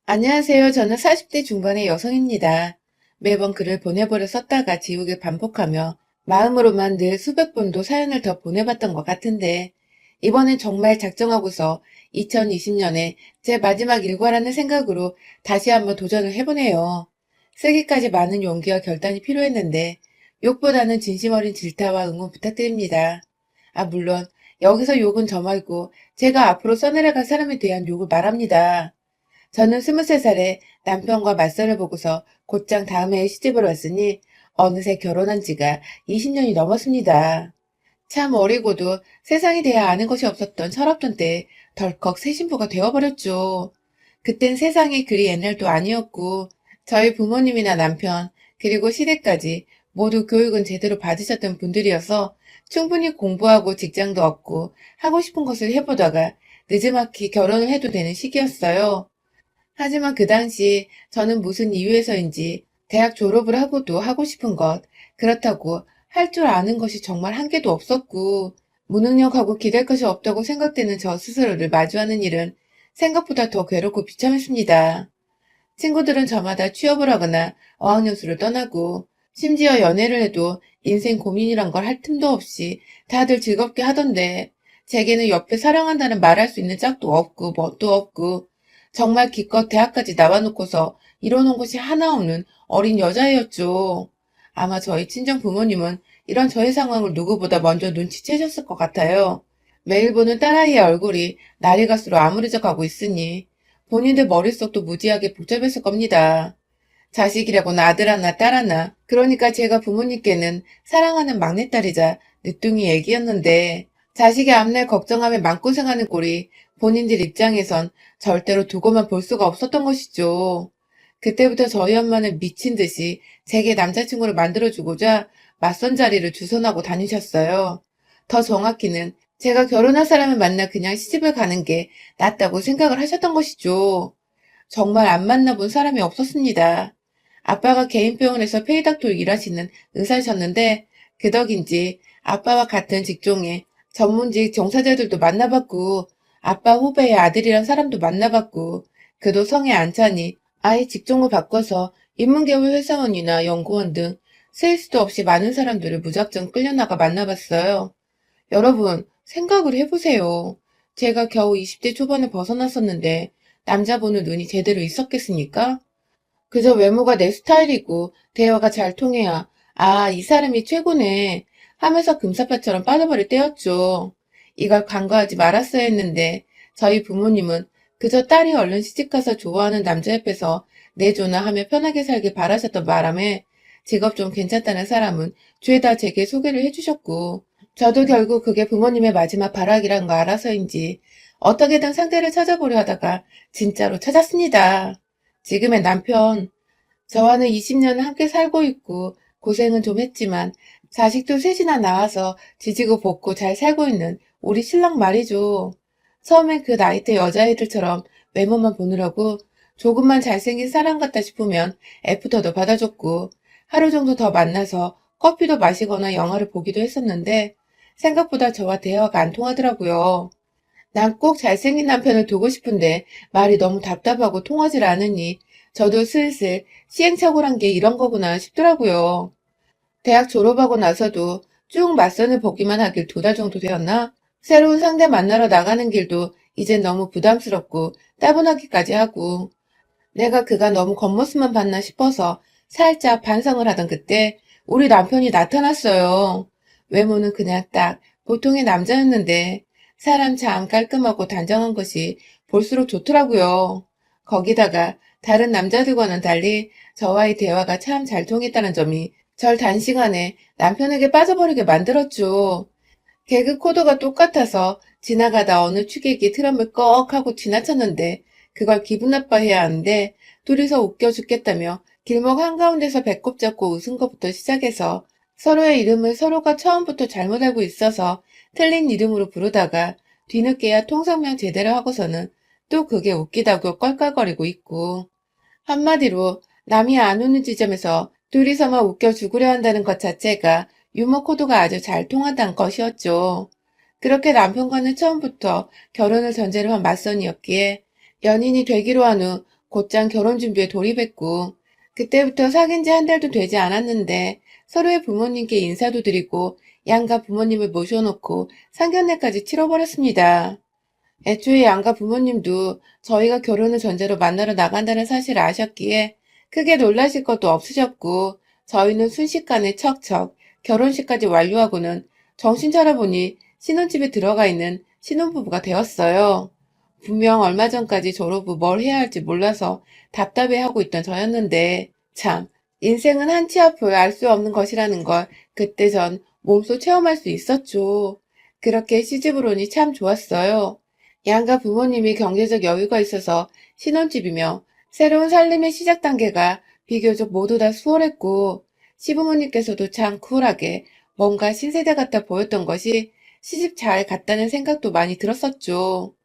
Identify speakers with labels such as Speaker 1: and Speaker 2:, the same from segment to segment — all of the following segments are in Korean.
Speaker 1: 안녕하세요. 저는 40대 중반의 여성입니다. 매번 글을 보내버려 썼다가 지우개 반복하며 마음으로만 늘 수백 번도 사연을 더 보내봤던 것 같은데 이번엔 정말 작정하고서 2020년에 제 마지막 일과라는 생각으로 다시 한번 도전을 해보네요. 쓰기까지 많은 용기와 결단이 필요했는데 욕보다는 진심 어린 질타와 응원 부탁드립니다. 물론 여기서 욕은 저 말고 제가 앞으로 써내려갈 사람에 대한 욕을 말합니다. 저는 23살에 남편과 맞선을 보고서 곧장 다음 해에 시집을 왔으니 어느새 결혼한 지가 20년이 넘었습니다. 참 어리고도 세상에 대해 아는 것이 없었던 철없던 때에 덜컥 새 신부가 되어버렸죠. 그땐 세상이 그리 옛날도 아니었고 저희 부모님이나 남편 그리고 시댁까지 모두 교육은 제대로 받으셨던 분들이어서 충분히 공부하고 직장도 얻고 하고 싶은 것을 해보다가 늦지막히 결혼을 해도 되는 시기였어요. 하지만 그 당시 저는 무슨 이유에서인지 대학 졸업을 하고도 하고 싶은 것, 그렇다고 할 줄 아는 것이 정말 한 개도 없었고, 무능력하고 기댈 것이 없다고 생각되는 저 스스로를 마주하는 일은 생각보다 더 괴롭고 비참했습니다. 친구들은 저마다 취업을 하거나 어학연수를 떠나고, 심지어 연애를 해도 인생 고민이란 걸 할 틈도 없이 다들 즐겁게 하던데, 제게는 옆에 사랑한다는 말할 수 있는 짝도 없고, 뭣도 없고, 정말 기껏 대학까지 나와놓고서 이뤄놓은 것이 하나 없는 어린 여자애였죠. 아마 저희 친정 부모님은 이런 저의 상황을 누구보다 먼저 눈치채셨을 것 같아요. 매일 보는 딸아이의 얼굴이 날이 갈수록 암울해져 가고 있으니 본인들 머릿속도 무지하게 복잡했을 겁니다. 자식이라고는 아들 하나 딸 하나, 그러니까 제가 부모님께는 사랑하는 막내딸이자 늦둥이 애기였는데 자식의 앞날 걱정하며 마음고생하는 꼴이 본인들 입장에선 절대로 두고만 볼 수가 없었던 것이죠. 그때부터 저희 엄마는 미친 듯이 제게 남자친구를 만들어주고자 맞선 자리를 주선하고 다니셨어요. 더 정확히는 제가 결혼할 사람을 만나 그냥 시집을 가는 게 낫다고 생각을 하셨던 것이죠. 정말 안 만나본 사람이 없었습니다. 아빠가 개인병원에서 페이닥토 일하시는 의사셨는데 그 덕인지 아빠와 같은 직종의 전문직 종사자들도 만나봤고 아빠 후배의 아들이란 사람도 만나봤고 그도 성에 안 차니 아예 직종을 바꿔서 인문계열 회사원이나 연구원 등 세일 수도 없이 많은 사람들을 무작정 끌려나가 만나봤어요. 여러분, 생각을 해보세요. 제가 겨우 20대 초반에 벗어났었는데 남자 보는 눈이 제대로 있었겠습니까? 그저 외모가 내 스타일이고 대화가 잘 통해야 이 사람이 최고네 하면서 금사빠처럼 빠져버릴 때였죠. 이걸 간과하지 말았어야 했는데 저희 부모님은 그저 딸이 얼른 시집가서 좋아하는 남자 옆에서 내조나 하며 편하게 살길 바라셨던 바람에 직업 좀 괜찮다는 사람은 죄다 제게 소개를 해주셨고 저도 결국 그게 부모님의 마지막 바라기란 거 알아서인지 어떻게든 상대를 찾아보려 하다가 진짜로 찾았습니다. 지금의 남편, 저와는 20년을 함께 살고 있고 고생은 좀 했지만 자식도 셋이나 낳아서 지지고 볶고 잘 살고 있는 우리 신랑 말이죠. 처음엔 그 나이대 여자애들처럼 외모만 보느라고 조금만 잘생긴 사람 같다 싶으면 애프터도 받아줬고 하루 정도 더 만나서 커피도 마시거나 영화를 보기도 했었는데 생각보다 저와 대화가 안 통하더라고요. 난 꼭 잘생긴 남편을 두고 싶은데 말이 너무 답답하고 통하질 않으니 저도 슬슬 시행착오란 게 이런 거구나 싶더라고요. 대학 졸업하고 나서도 쭉 맞선을 보기만 하길 2달 정도 되었나? 새로운 상대 만나러 나가는 길도 이젠 너무 부담스럽고 따분하기까지 하고 내가 그가 너무 겉모습만 봤나 싶어서 살짝 반성을 하던 그때 우리 남편이 나타났어요. 외모는 그냥 딱 보통의 남자였는데 사람 참 깔끔하고 단정한 것이 볼수록 좋더라고요. 거기다가 다른 남자들과는 달리 저와의 대화가 참 잘 통했다는 점이 절 단시간에 남편에게 빠져버리게 만들었죠. 개그 코드가 똑같아서 지나가다 어느 취객이 트럼을 꺽 하고 지나쳤는데 그걸 기분 나빠해야 하는데 둘이서 웃겨 죽겠다며 길목 한가운데서 배꼽 잡고 웃은 것부터 시작해서 서로의 이름을 서로가 처음부터 잘못 알고 있어서 틀린 이름으로 부르다가 뒤늦게야 통성명 제대로 하고서는 또 그게 웃기다고 껄껄거리고 있고 한마디로 남이 안 웃는 지점에서 둘이서만 웃겨 죽으려 한다는 것 자체가 유머 코드가 아주 잘 통한다는 것이었죠. 그렇게 남편과는 처음부터 결혼을 전제로 한 맞선이었기에 연인이 되기로 한 후 곧장 결혼 준비에 돌입했고, 그때부터 사귄 지 한 달도 되지 않았는데 서로의 부모님께 인사도 드리고 양가 부모님을 모셔놓고 상견례까지 치러버렸습니다. 애초에 양가 부모님도 저희가 결혼을 전제로 만나러 나간다는 사실을 아셨기에 크게 놀라실 것도 없으셨고, 저희는 순식간에 척척 결혼식까지 완료하고는 정신 차려보니 신혼집에 들어가 있는 신혼부부가 되었어요. 분명 얼마 전까지 졸업 후 뭘 해야 할지 몰라서 답답해하고 있던 저였는데, 참, 인생은 한 치 앞을 알 수 없는 것이라는 걸 그때 전 몸소 체험할 수 있었죠. 그렇게 시집을 오니 참 좋았어요. 양가 부모님이 경제적 여유가 있어서 신혼집이며 새로운 삶의 시작 단계가 비교적 모두 다 수월했고, 시부모님께서도 참 쿨하게 뭔가 신세대 같아 보였던 것이 시집 잘 갔다는 생각도 많이 들었었죠.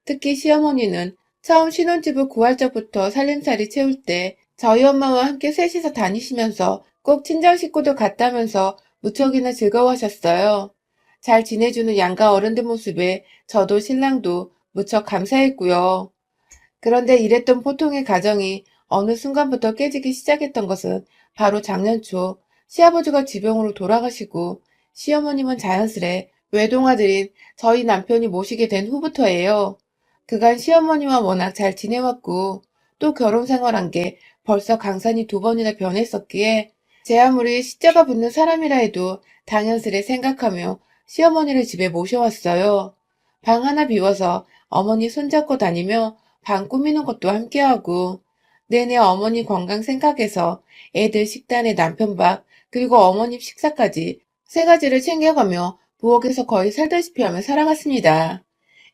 Speaker 1: 특히 시어머니는 처음 신혼집을 구할 적부터 살림살이 채울 때 저희 엄마와 함께 셋이서 다니시면서 꼭 친정 식구도 같다면서 무척이나 즐거워하셨어요. 잘 지내주는 양가 어른들 모습에 저도 신랑도 무척 감사했고요. 그런데 이랬던 보통의 가정이 어느 순간부터 깨지기 시작했던 것은 바로 작년 초 시아버지가 지병으로 돌아가시고 시어머님은 자연스레 외동아들인 저희 남편이 모시게 된 후부터예요. 그간 시어머니와 워낙 잘 지내왔고 또 결혼 생활한 게 벌써 강산이 2번이나 변했었기에 제 아무리 시자가 붙는 사람이라 해도 당연스레 생각하며 시어머니를 집에 모셔왔어요. 방 하나 비워서 어머니 손잡고 다니며 방 꾸미는 것도 함께하고 내내 어머니 건강 생각해서 애들 식단에 남편 밥 그리고 어머님 식사까지 3가지를 챙겨가며 부엌에서 거의 살다시피 하며 살아갔습니다.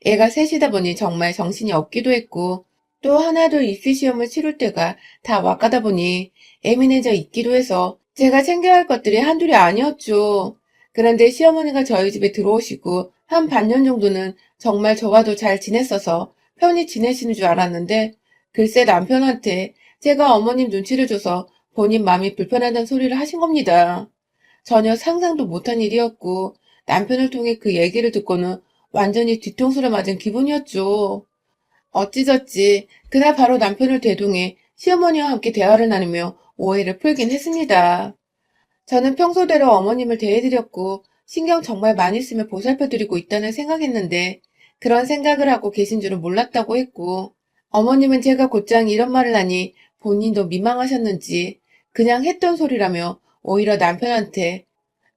Speaker 1: 애가 셋이다 보니 정말 정신이 없기도 했고 또 하나둘 입시 시험을 치를 때가 다 와가다 보니 예민해져 있기도 해서 제가 챙겨야 할 것들이 한둘이 아니었죠. 그런데 시어머니가 저희 집에 들어오시고 한 반년 정도는 정말 저와도 잘 지냈어서 편히 지내시는 줄 알았는데 글쎄 남편한테 제가 어머님 눈치를 줘서 본인 마음이 불편하다는 소리를 하신 겁니다. 전혀 상상도 못한 일이었고 남편을 통해 그 얘기를 듣고는 완전히 뒤통수를 맞은 기분이었죠. 어찌저찌 그날 바로 남편을 대동해 시어머니와 함께 대화를 나누며 오해를 풀긴 했습니다. 저는 평소대로 어머님을 대해드렸고 신경 정말 많이 쓰며 보살펴드리고 있다는 생각했는데 그런 생각을 하고 계신 줄은 몰랐다고 했고 어머님은 제가 곧장 이런 말을 하니 본인도 민망하셨는지 그냥 했던 소리라며 오히려 남편한테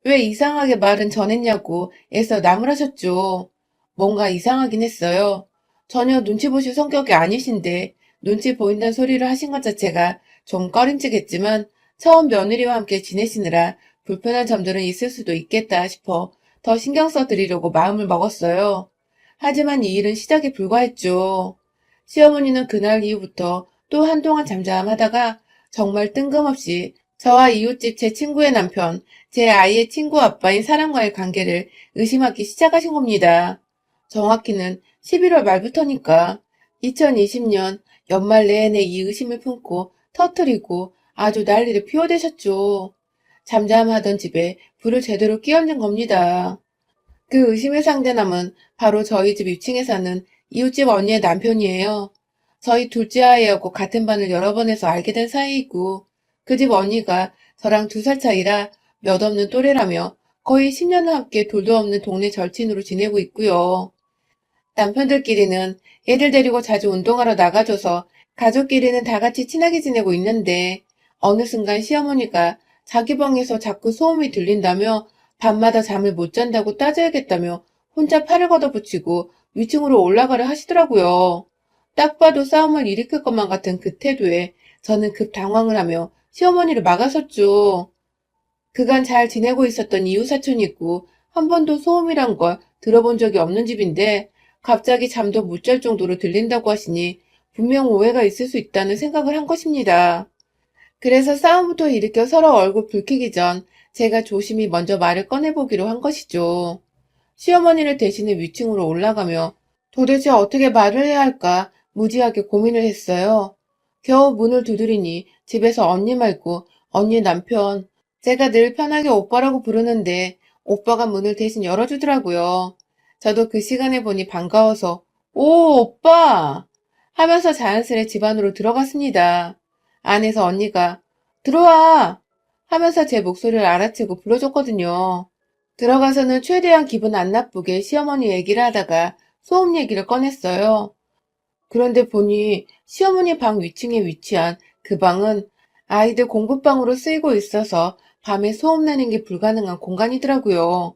Speaker 1: 왜 이상하게 말은 전했냐고 애써 나무라셨죠. 뭔가 이상하긴 했어요. 전혀 눈치 보실 성격이 아니신데 눈치 보인다는 소리를 하신 것 자체가 좀 꺼림칙했지만 처음 며느리와 함께 지내시느라 불편한 점들은 있을 수도 있겠다 싶어 더 신경 써드리려고 마음을 먹었어요. 하지만 이 일은 시작에 불과했죠. 시어머니는 그날 이후부터 또 한동안 잠잠하다가 정말 뜬금없이 저와 이웃집 제 친구의 남편, 제 아이의 친구 아빠인 사람과의 관계를 의심하기 시작하신 겁니다. 정확히는 11월 말부터니까 2020년 연말 내내 이 의심을 품고 터뜨리고 아주 난리를 피워대셨죠. 잠잠하던 집에 불을 제대로 끼얹은 겁니다. 그 의심의 상대남은 바로 저희 집 위층에 사는 이웃집 언니의 남편이에요. 저희 둘째 아이하고 같은 반을 여러 번 해서 알게 된 사이이고 그 집 언니가 저랑 2살 차이라 몇 없는 또래라며 거의 10년을 함께 둘도 없는 동네 절친으로 지내고 있고요. 남편들끼리는 애들 데리고 자주 운동하러 나가줘서 가족끼리는 다 같이 친하게 지내고 있는데 어느 순간 시어머니가 자기 방에서 자꾸 소음이 들린다며 밤마다 잠을 못 잔다고 따져야겠다며 혼자 팔을 걷어붙이고 위층으로 올라가려 하시더라고요. 딱 봐도 싸움을 일으킬 것만 같은 그 태도에 저는 급 당황을 하며 시어머니를 막아섰죠. 그간 잘 지내고 있었던 이웃 사촌이 있고 한 번도 소음이란 걸 들어본 적이 없는 집인데 갑자기 잠도 못 잘 정도로 들린다고 하시니 분명 오해가 있을 수 있다는 생각을 한 것입니다. 그래서 싸움부터 일으켜 서로 얼굴 붉히기 전 제가 조심히 먼저 말을 꺼내보기로 한 것이죠. 시어머니를 대신해 위층으로 올라가며 도대체 어떻게 말을 해야 할까 무지하게 고민을 했어요. 겨우 문을 두드리니 집에서 언니 말고 언니 남편, 제가 늘 편하게 오빠라고 부르는데 오빠가 문을 대신 열어주더라고요. 저도 그 시간에 보니 반가워서 오, 오빠! 하면서 자연스레 집 안으로 들어갔습니다. 안에서 언니가 들어와! 하면서 제 목소리를 알아채고 불러줬거든요. 들어가서는 최대한 기분 안 나쁘게 시어머니 얘기를 하다가 소음 얘기를 꺼냈어요. 그런데 보니 시어머니 방 위층에 위치한 그 방은 아이들 공부방으로 쓰이고 있어서 밤에 소음 내는 게 불가능한 공간이더라고요.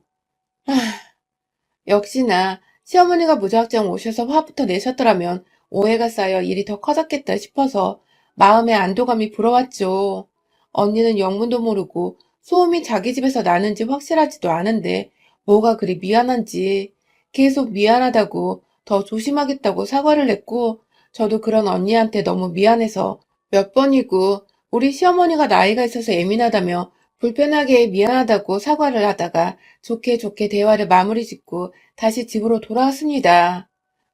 Speaker 1: 역시나 시어머니가 무작정 오셔서 화부터 내셨더라면 오해가 쌓여 일이 더 커졌겠다 싶어서 마음의 안도감이 불어왔죠. 언니는 영문도 모르고 소음이 자기 집에서 나는지 확실하지도 않은데 뭐가 그리 미안한지 계속 미안하다고 더 조심하겠다고 사과를 했고 저도 그런 언니한테 너무 미안해서 몇 번이고 우리 시어머니가 나이가 있어서 예민하다며 불편하게 미안하다고 사과를 하다가 좋게 좋게 대화를 마무리 짓고 다시 집으로 돌아왔습니다.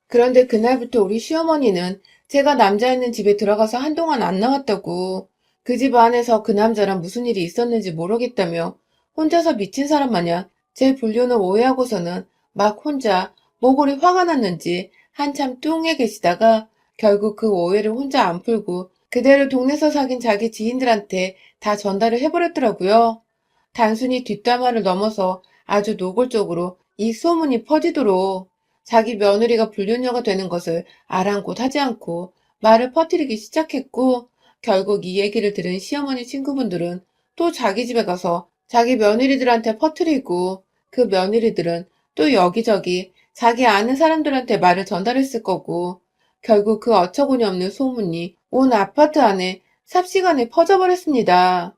Speaker 1: 그런데 그날부터 우리 시어머니는 제가 남자 있는 집에 들어가서 한동안 안 나왔다고 그 집 안에서 그 남자랑 무슨 일이 있었는지 모르겠다며 혼자서 미친 사람 마냥 제 불륜을 오해하고서는 막 혼자 뭐 그리 화가 났는지 한참 뚱해 계시다가 결국 그 오해를 혼자 안 풀고 그대로 동네에서 사귄 자기 지인들한테 다 전달을 해버렸더라고요. 단순히 뒷담화를 넘어서 아주 노골적으로 이 소문이 퍼지도록 자기 며느리가 불륜녀가 되는 것을 아랑곳하지 않고 말을 퍼뜨리기 시작했고 결국 이 얘기를 들은 시어머니 친구분들은 또 자기 집에 가서 자기 며느리들한테 퍼뜨리고 그 며느리들은 또 여기저기 자기 아는 사람들한테 말을 전달했을 거고 결국 그 어처구니 없는 소문이 온 아파트 안에 삽시간에 퍼져버렸습니다.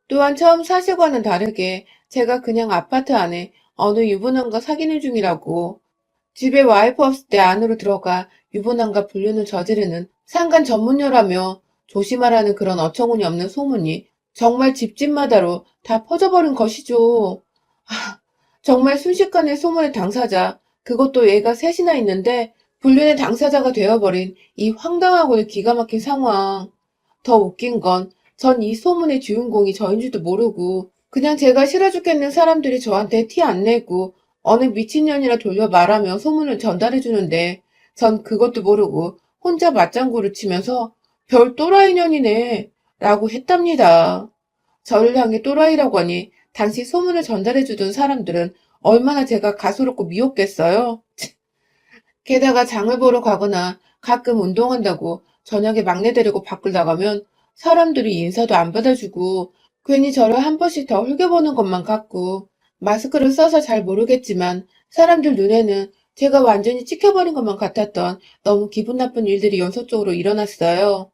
Speaker 1: 또한 처음 사실과는 다르게 제가 그냥 아파트 안에 어느 유부남과 사귀는 중이라고 집에 와이프 없을 때 안으로 들어가 유부남과 불륜을 저지르는 상간 전문녀라며 조심하라는 그런 어처구니 없는 소문이 정말 집집마다로 다 퍼져버린 것이죠. 정말 순식간에 소문의 당사자, 그것도 애가 셋이나 있는데 불륜의 당사자가 되어버린 이 황당하고도 기가 막힌 상황. 더 웃긴 건 전 이 소문의 주인공이 저인 줄도 모르고 그냥 제가 싫어 죽겠는 사람들이 저한테 티 안 내고 어느 미친년이라 돌려 말하며 소문을 전달해 주는데 전 그것도 모르고 혼자 맞장구를 치면서 별 또라이년이네 라고 했답니다. 저를 향해 또라이라고 하니 당시 소문을 전달해 주던 사람들은 얼마나 제가 가소롭고 미웠겠어요. 게다가 장을 보러 가거나 가끔 운동한다고 저녁에 막내 데리고 밖을 나가면 사람들이 인사도 안 받아주고 괜히 저를 한 번씩 더 흘겨보는 것만 같고 마스크를 써서 잘 모르겠지만 사람들 눈에는 제가 완전히 찍혀버린 것만 같았던 너무 기분 나쁜 일들이 연속적으로 일어났어요.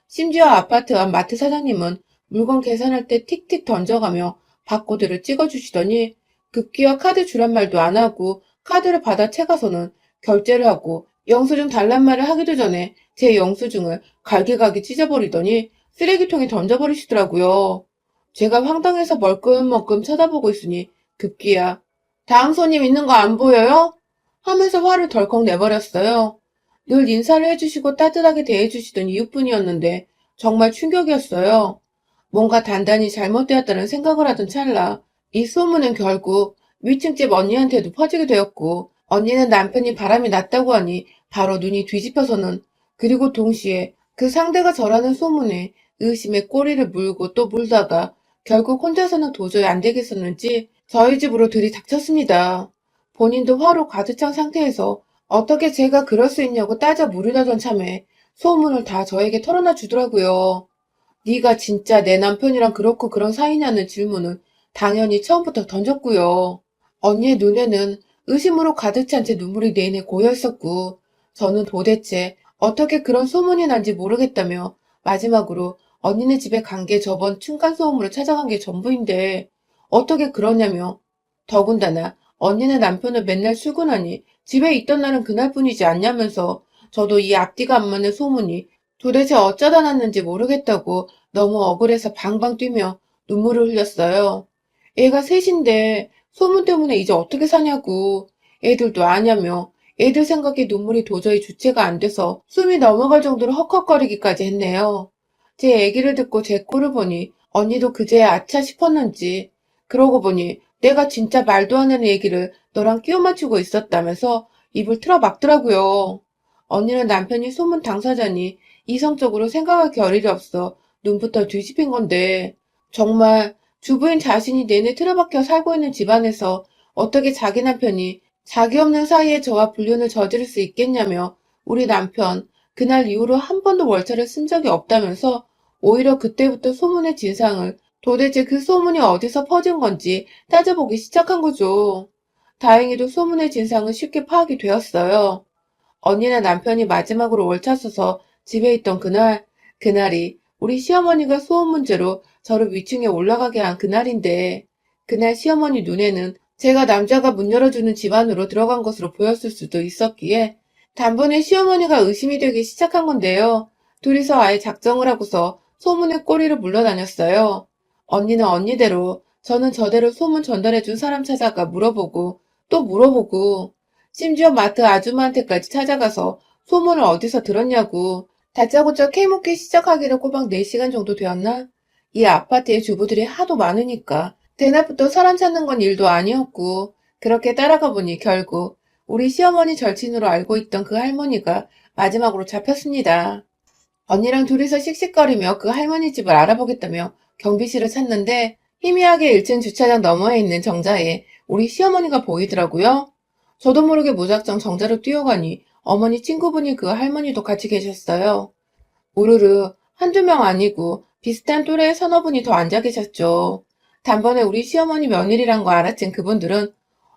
Speaker 1: 심지어 아파트 앞 마트 사장님은 물건 계산할 때 틱틱 던져가며 바코드를 찍어주시더니 급기야 카드 주란 말도 안 하고 카드를 받아 채가서는 결제를 하고 영수증 달란 말을 하기도 전에 제 영수증을 갈기갈기 찢어버리더니 쓰레기통에 던져버리시더라고요. 제가 황당해서 멀끔멀끔 쳐다보고 있으니 급기야 다음 손님 있는 거 안 보여요? 하면서 화를 덜컥 내버렸어요. 늘 인사를 해주시고 따뜻하게 대해주시던 이웃분이었는데 정말 충격이었어요. 뭔가 단단히 잘못되었다는 생각을 하던 찰나 이 소문은 결국 위층집 언니한테도 퍼지게 되었고 언니는 남편이 바람이 났다고 하니 바로 눈이 뒤집혀서는 그리고 동시에 그 상대가 저라는 소문에 의심의 꼬리를 물고 또 물다가 결국 혼자서는 도저히 안 되겠었는지 저희 집으로 들이닥쳤습니다. 본인도 화로 가득 찬 상태에서 어떻게 제가 그럴 수 있냐고 따져 물으려던 참에 소문을 다 저에게 털어놔 주더라고요. 네가 진짜 내 남편이랑 그렇고 그런 사이냐는 질문은 당연히 처음부터 던졌고요. 언니의 눈에는 의심으로 가득 찬 제 눈물이 내내 고여 있었고 저는 도대체 어떻게 그런 소문이 난지 모르겠다며 마지막으로 언니네 집에 간 게 저번 층간소음으로 찾아간 게 전부인데 어떻게 그러냐며 더군다나 언니네 남편은 맨날 출근하니 집에 있던 날은 그날뿐이지 않냐면서 저도 이 앞뒤가 안 맞는 소문이 도대체 어쩌다 났는지 모르겠다고 너무 억울해서 방방 뛰며 눈물을 흘렸어요. 애가 셋인데 소문 때문에 이제 어떻게 사냐고 애들도 아냐며 애들 생각에 눈물이 도저히 주체가 안 돼서 숨이 넘어갈 정도로 헉헉거리기까지 했네요. 제 얘기를 듣고 제 꼴을 보니 언니도 그제야 아차 싶었는지 그러고 보니 내가 진짜 말도 안 되는 얘기를 너랑 끼워 맞추고 있었다면서 입을 틀어 막더라고요. 언니는 남편이 소문 당사자니 이성적으로 생각할 겨를이 없어 눈부터 뒤집힌 건데 정말 주부인 자신이 내내 틀어박혀 살고 있는 집안에서 어떻게 자기 남편이 자기 없는 사이에 저와 불륜을 저지를 수 있겠냐며 우리 남편 그날 이후로 한 번도 월차를 쓴 적이 없다면서 오히려 그때부터 소문의 진상을 도대체 그 소문이 어디서 퍼진 건지 따져보기 시작한 거죠. 다행히도 소문의 진상은 쉽게 파악이 되었어요. 언니네 남편이 마지막으로 월차 써서 집에 있던 그날이 우리 시어머니가 소음 문제로 저를 위층에 올라가게 한 그날인데, 그날 시어머니 눈에는 제가 남자가 문 열어주는 집 안으로 들어간 것으로 보였을 수도 있었기에, 단번에 시어머니가 의심이 되기 시작한 건데요. 둘이서 아예 작정을 하고서 소문의 꼬리를 물러다녔어요. 언니는 언니대로, 저는 저대로 소문 전달해준 사람 찾아가 물어보고, 또 물어보고, 심지어 마트 아줌마한테까지 찾아가서 소문을 어디서 들었냐고 다짜고짜 캐묻기 시작하기로 꼬박 4시간 정도 되었나? 이 아파트에 주부들이 하도 많으니까 대낮부터 사람 찾는 건 일도 아니었고 그렇게 따라가 보니 결국 우리 시어머니 절친으로 알고 있던 그 할머니가 마지막으로 잡혔습니다. 언니랑 둘이서 씩씩거리며 그 할머니 집을 알아보겠다며 경비실을 찾는데 희미하게 1층 주차장 너머에 있는 정자에 우리 시어머니가 보이더라고요. 저도 모르게 무작정 정자로 뛰어가니 어머니 친구분이 그 할머니도 같이 계셨어요. 우르르 한두 명 아니고 비슷한 또래의 서너 분이 더 앉아 계셨죠. 단번에 우리 시어머니 며느리란 거 알아챈 그분들은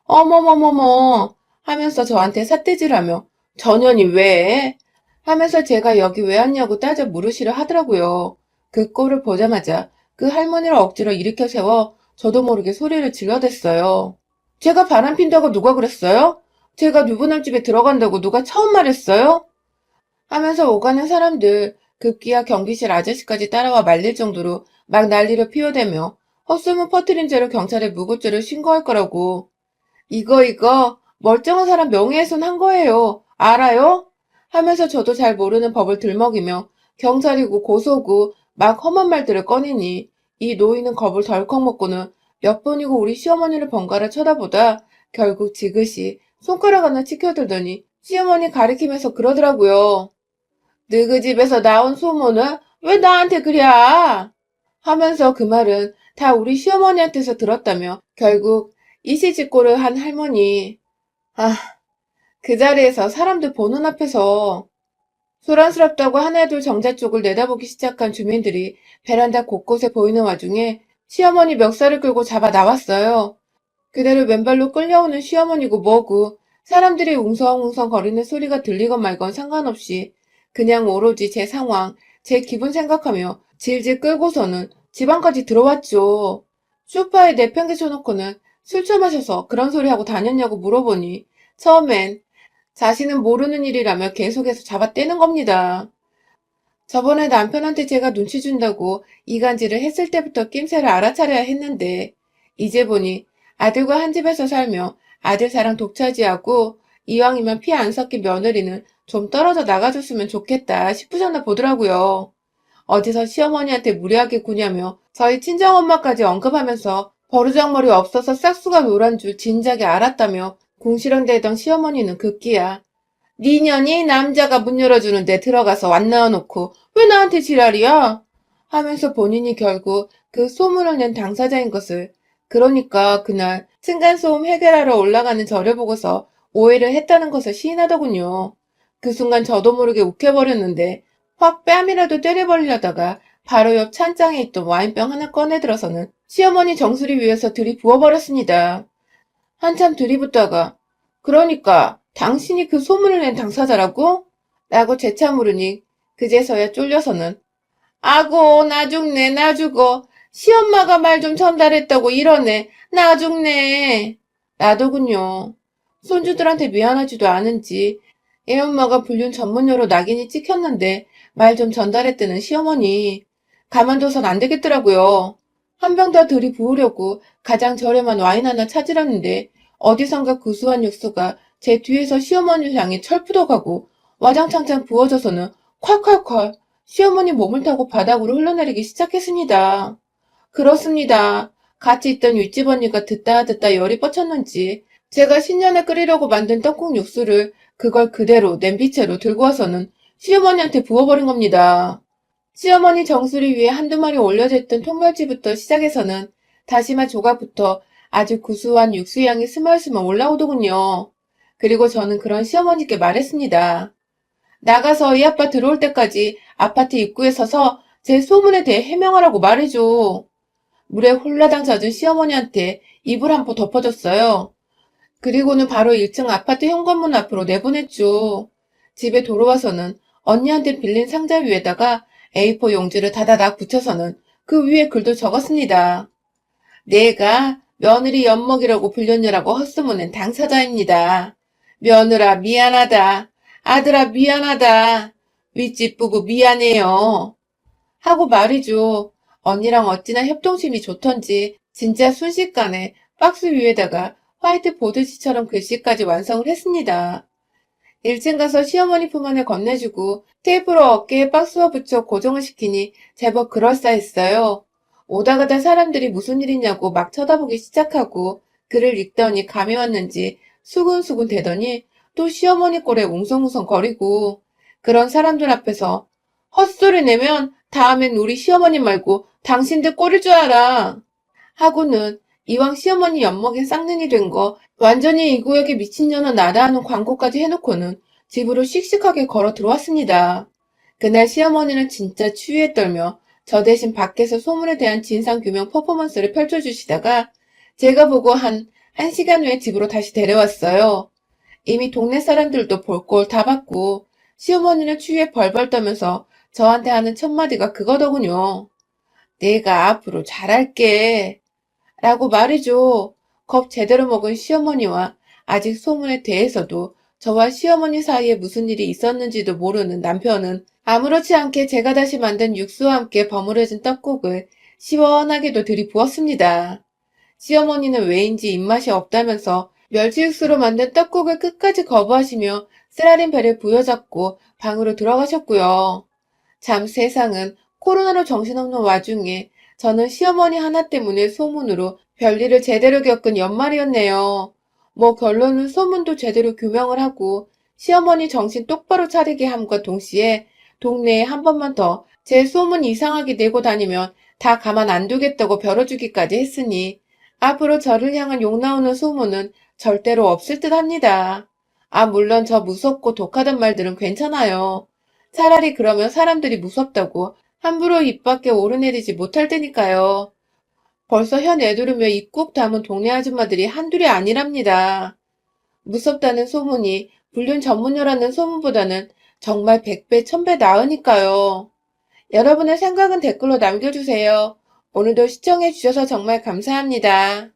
Speaker 1: 어머머머머 하면서 저한테 삿대질하며 전현이 왜? 하면서 제가 여기 왜 왔냐고 따져 물으시려 하더라고요. 그 꼴을 보자마자 그 할머니를 억지로 일으켜 세워 저도 모르게 소리를 질러댔어요. 제가 바람핀다고 누가 그랬어요? 제가 누구남 집에 들어간다고 누가 처음 말했어요? 하면서 오가는 사람들 급기야 경비실 아저씨까지 따라와 말릴 정도로 막 난리를 피워대며 헛소문 퍼뜨린 죄로 경찰에 무고죄를 신고할 거라고. 이거 멀쩡한 사람 명예훼손 한 거예요. 알아요? 하면서 저도 잘 모르는 법을 들먹이며 경찰이고 고소고 막 험한 말들을 꺼내니 이 노인은 겁을 덜컥 먹고는 몇 번이고 우리 시어머니를 번갈아 쳐다보다 결국 지그시 손가락 하나 치켜들더니 시어머니 가리키면서 그러더라고요. 너희 집에서 나온 소문은 왜 나한테 그래? 하면서 그 말은 다 우리 시어머니한테서 들었다며 결국 이시직고를 한 할머니. 아, 그 자리에서 사람들 보는 앞에서 소란스럽다고 하나둘 정자 쪽을 내다보기 시작한 주민들이 베란다 곳곳에 보이는 와중에 시어머니 멱살을 끌고 잡아 나왔어요. 그대로 맨발로 끌려오는 시어머니고 뭐고 사람들이 웅성웅성 거리는 소리가 들리건 말건 상관없이 그냥 오로지 제 상황, 제 기분 생각하며 질질 끌고서는 집 안까지 들어왔죠. 소파에 내팽개쳐놓고는 술 처마셔서 그런 소리 하고 다녔냐고 물어보니 처음엔 자신은 모르는 일이라며 계속해서 잡아떼는 겁니다. 저번에 남편한테 제가 눈치 준다고 이간질을 했을 때부터 낌새를 알아차려야 했는데 이제 보니 아들과 한 집에서 살며 아들 사랑 독차지하고 이왕이면 피 안 섞인 며느리는 좀 떨어져 나가줬으면 좋겠다 싶으셨나 보더라고요. 어디서 시어머니한테 무례하게 구냐며 저희 친정엄마까지 언급하면서 버르장머리 없어서 싹수가 노란 줄 진작에 알았다며 궁시렁대던 시어머니는 급기야 네 년이 남자가 문 열어주는데 들어가서 완 넣어놓고 왜 나한테 지랄이야? 하면서 본인이 결국 그 소문을 낸 당사자인 것을 그러니까 그날 층간소음 해결하러 올라가는 저를 보고서 오해를 했다는 것을 시인하더군요. 그 순간 저도 모르게 욱해버렸는데 확 뺨이라도 때려버리려다가 바로 옆 찬장에 있던 와인병 하나 꺼내들어서는 시어머니 정수리 위에서 들이부어버렸습니다. 한참 들이붓다가 그러니까 당신이 그 소문을 낸 당사자라고? 라고 재차 물으니 그제서야 쫄려서는 아고 나 죽네 나 죽어 시엄마가 말 좀 전달했다고 이러네 나 죽네 나더군요. 손주들한테 미안하지도 않은지 애엄마가 불륜 전문녀로 낙인이 찍혔는데 말 좀 전달했다는 시어머니 가만둬선 안 되겠더라고요. 한 병 더 들이부으려고 가장 저렴한 와인 하나 찾으려는데 어디선가 구수한 육수가 제 뒤에서 시어머니를 향해 철푸덕하고 와장창창 부어져서는 콸콸콸 시어머니 몸을 타고 바닥으로 흘러내리기 시작했습니다. 그렇습니다. 같이 있던 윗집 언니가 듣다 열이 뻗쳤는지 제가 신년에 끓이려고 만든 떡국 육수를 그걸 그대로 냄비채로 들고 와서는 시어머니한테 부어버린 겁니다. 시어머니 정수리 위에 한두 마리 올려져 있던 통멸치부터 시작해서는 다시마 조각부터 아주 구수한 육수 향이 스멀스멀 올라오더군요. 그리고 저는 그런 시어머니께 말했습니다. 나가서 이 아빠 들어올 때까지 아파트 입구에 서서 제 소문에 대해 해명하라고 말해줘. 물에 홀라당 젖은 시어머니한테 이불 한 포 덮어줬어요. 그리고는 바로 1층 아파트 현관문 앞으로 내보냈죠. 집에 돌아와서는 언니한테 빌린 상자 위에다가 A4 용지를 다다닥 붙여서는 그 위에 글도 적었습니다. 내가 며느리 엿먹이라고 불렸냐라고 헛소문낸 당사자입니다. 며느라 미안하다. 아들아 미안하다. 윗집 부부 미안해요. 하고 말이죠. 언니랑 어찌나 협동심이 좋던지 진짜 순식간에 박스 위에다가 화이트 보드지처럼 글씨까지 완성을 했습니다. 1층 가서 시어머니 품 안에 건네주고 테이프로 어깨에 박스와 붙여 고정을 시키니 제법 그럴싸했어요. 오다 가다 사람들이 무슨 일이냐고 막 쳐다보기 시작하고 글을 읽더니 감이 왔는지 수근수근 대더니 또 시어머니 꼴에 웅성웅성 거리고 그런 사람들 앞에서 헛소리 내면 다음엔 우리 시어머니 말고 당신들 꼴일 줄 알아. 하고는 이왕 시어머니 엿먹인 쌍년이 된 거 완전히 이 구역에 미친년은 나다 하는 광고까지 해놓고는 집으로 씩씩하게 걸어 들어왔습니다. 그날 시어머니는 진짜 추위에 떨며 저 대신 밖에서 소문에 대한 진상규명 퍼포먼스를 펼쳐주시다가 제가 보고 한 1시간 후에 집으로 다시 데려왔어요. 이미 동네 사람들도 볼 꼴 다 봤고 시어머니는 추위에 벌벌 떠면서 저한테 하는 첫마디가 그거더군요. 내가 앞으로 잘할게. 라고 말이죠. 겁 제대로 먹은 시어머니와 아직 소문에 대해서도 저와 시어머니 사이에 무슨 일이 있었는지도 모르는 남편은 아무렇지 않게 제가 다시 만든 육수와 함께 버무려진 떡국을 시원하게도 들이부었습니다. 시어머니는 왜인지 입맛이 없다면서 멸치 육수로 만든 떡국을 끝까지 거부하시며 쓰라린 배를 부여잡고 방으로 들어가셨고요. 참 세상은 코로나로 정신없는 와중에 저는 시어머니 하나 때문에 소문으로 별일을 제대로 겪은 연말이었네요. 뭐 결론은 소문도 제대로 규명을 하고 시어머니 정신 똑바로 차리게 함과 동시에 동네에 한 번만 더 제 소문 이상하게 내고 다니면 다 가만 안 두겠다고 벼러주기까지 했으니 앞으로 저를 향한 욕 나오는 소문은 절대로 없을 듯 합니다. 아, 물론 저 무섭고 독하단 말들은 괜찮아요. 차라리 그러면 사람들이 무섭다고 함부로 입 밖에 오르내리지 못할 테니까요. 벌써 혀 내두르며 입 꾹 다문 동네 아줌마들이 한둘이 아니랍니다. 무섭다는 소문이 불륜 전문녀라는 소문보다는 정말 100배, 1000배 나으니까요. 여러분의 생각은 댓글로 남겨주세요. 오늘도 시청해주셔서 정말 감사합니다.